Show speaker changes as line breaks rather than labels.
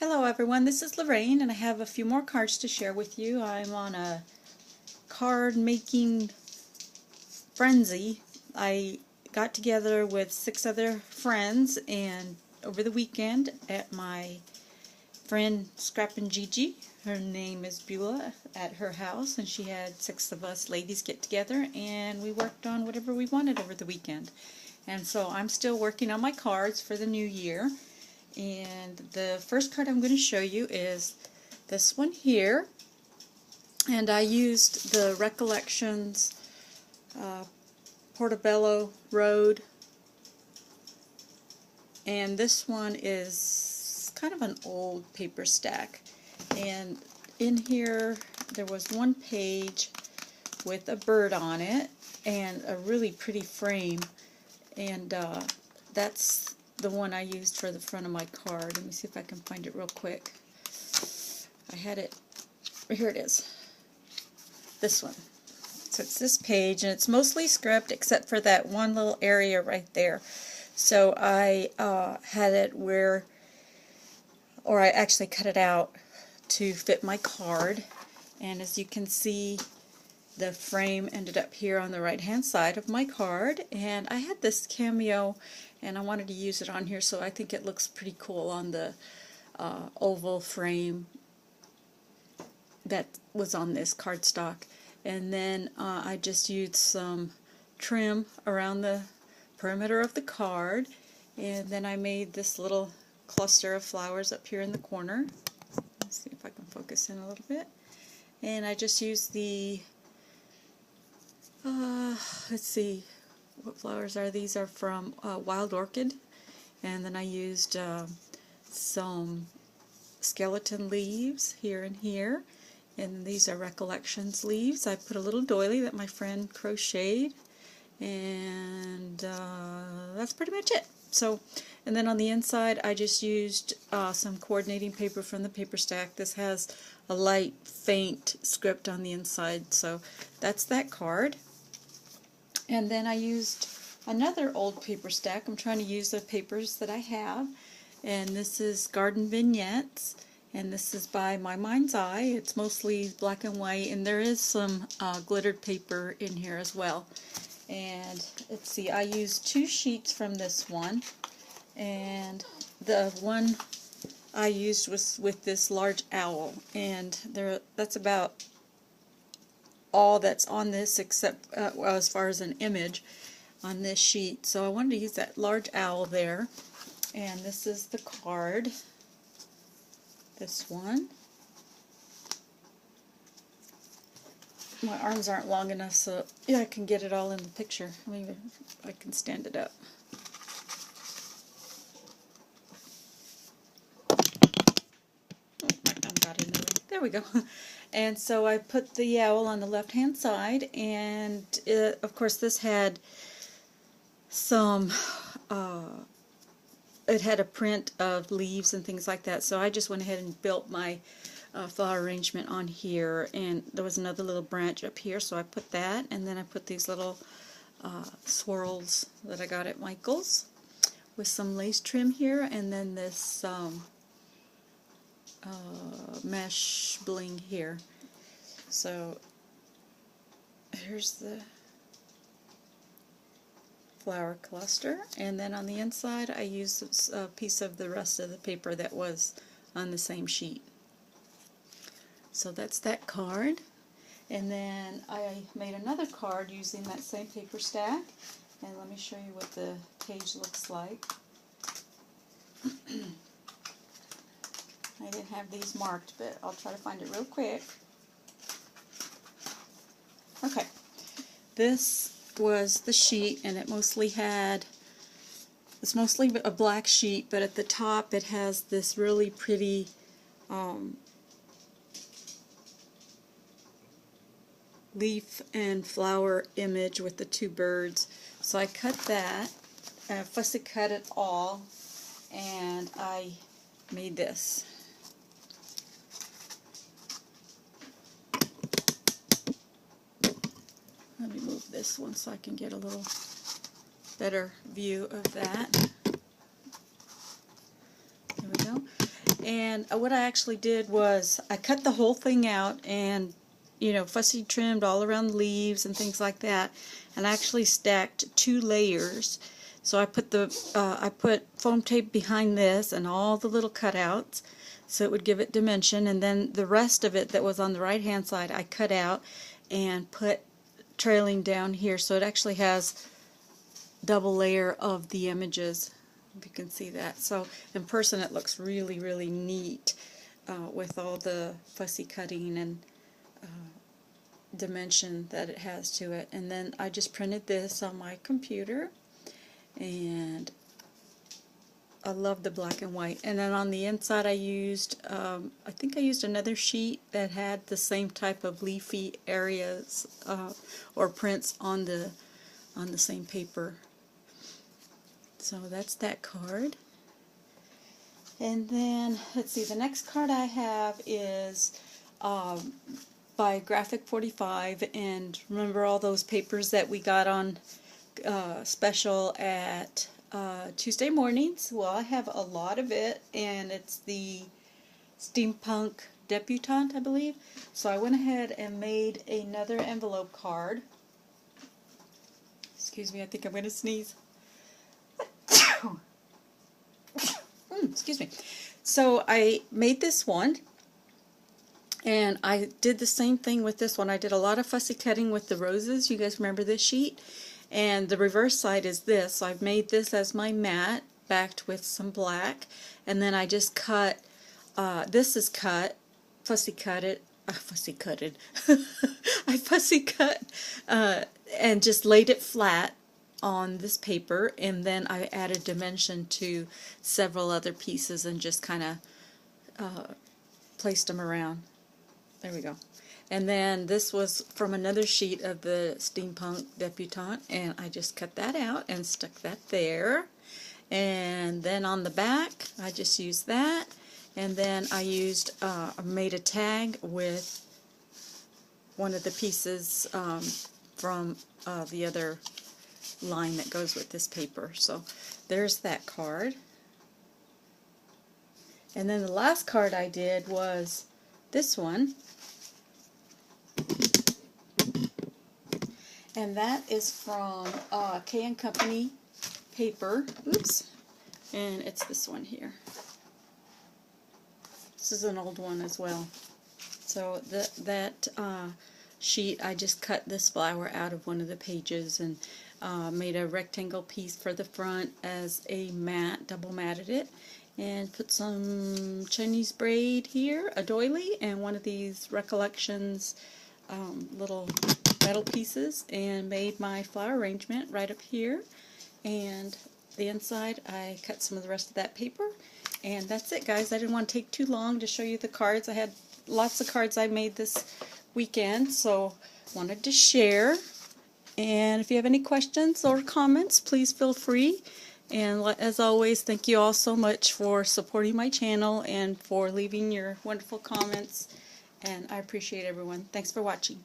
Hello everyone, this is Lorraine and I have a few more cards to share with you. I'm on a card making frenzy. I got together with 6 other friends and over the weekend at my friend Scrappin' Gigi, her name is Beulah, at her house, and she had 6 of us ladies get together and we worked on whatever we wanted over the weekend. And so I'm still working on my cards for the new year. And the first card I'm going to show you is this one here, and I used the Recollections Portobello Road, and this one is kind of an old paper stack, and in here there was one page with a bird on it and a really pretty frame, and that's the one I used for the front of my card. Let me see if I can find it real quick. I had it, here it is, this one. So it's this page, and it's mostly script except for that one little area right there. So I had it where, or I actually cut it out to fit my card, and as you can see, the frame ended up here on the right hand side of my card, and I had this cameo and I wanted to use it on here, so I think it looks pretty cool on the oval frame that was on this cardstock. And then I just used some trim around the perimeter of the card, and then I made this little cluster of flowers up here in the corner. Let's see if I can focus in a little bit. And I just used the let's see, what flowers are these? Are from Wild Orchid, and then I used some skeleton leaves here and here, and these are Recollections leaves. I put a little doily that my friend crocheted, and that's pretty much it. So, and then on the inside I just used some coordinating paper from the paper stack. This has a light faint script on the inside, so that's that card. And then I used another old paper stack. I'm trying to use the papers that I have, and this is Garden Vignettes, and this is by My Mind's Eye. It's mostly black and white, and there is some glittered paper in here as well. And let's see, I used 2 sheets from this one, and the one I used was with this large owl, and that's about all that's on this, except well, as far as an image on this sheet. So I wanted to use that large owl there, and this is the card, this one. My arms aren't long enough, so yeah, I can get it all in the picture. Maybe I can stand it up. Oh, my thumb got in the way. There we go. And so I put the owl on the left hand side, and of course this had some it had a print of leaves and things like that, so I just went ahead and built my flower arrangement on here, and there was another little branch up here, so I put that, and then I put these little swirls that I got at Michael's with some lace trim here, and then this mesh bling here. So here's the flower cluster, and then on the inside I used a piece of the rest of the paper that was on the same sheet. So that's that card. And then I made another card using that same paper stack, and let me show you what the page looks like. I didn't have these marked, but I'll try to find it real quick. Okay, this was the sheet, and it's mostly a black sheet, but at the top it has this really pretty leaf and flower image with the 2 birds. So I cut that, fussy cut it all, and I made this. Let me move this one so I can get a little better view of that. There we go. And what I actually did was I cut the whole thing out and, you know, fussy trimmed all around the leaves and things like that, and I actually stacked 2 layers. So I put I put foam tape behind this and all the little cutouts so it would give it dimension, and then the rest of it that was on the right hand side I cut out and put trailing down here, so it actually has double layer of the images, if you can see that. So in person it looks really, really neat with all the fussy cutting and dimension that it has to it. And then I just printed this on my computer, and I love the black and white. And then on the inside I used, I think I used another sheet that had the same type of leafy areas or prints on the same paper. So that's that card. And then let's see, the next card I have is by Graphic 45, and remember all those papers that we got on special at Tuesday mornings? Well, I have a lot of it, and it's the Steampunk Debutante, I believe. So I went ahead and made another envelope card. Excuse me, I think I'm going to sneeze. Excuse me. So I made this one, and I did the same thing with this one. I did a lot of fussy cutting with the roses. You guys remember this sheet? And the reverse side is this. So I've made this as my mat, backed with some black, and then I just cut, this is cut, fussy cutted, I fussy cut, and just laid it flat on this paper, and then I added dimension to several other pieces and just kind of placed them around. There we go. And then this was from another sheet of the Steampunk Debutante, and I just cut that out and stuck that there. And then on the back I just used that, and then I used I made a tag with one of the pieces from the other line that goes with this paper. So there's that card. And then the last card I did was this one, and that is from K & Company paper. Oops. And it's this one here. This is an old one as well. So that sheet, I just cut this flower out of one of the pages and made a rectangle piece for the front as a mat, double matted it, and put some Chinese braid here, a doily, and one of these Recollections little metal pieces, and made my flower arrangement right up here. And the inside I cut some of the rest of that paper, and that's it, guys. I didn't want to take too long to show you the cards. I had lots of cards I made this weekend, so wanted to share. And if you have any questions or comments, please feel free. And as always, thank you all so much for supporting my channel and for leaving your wonderful comments, and I appreciate everyone. Thanks for watching.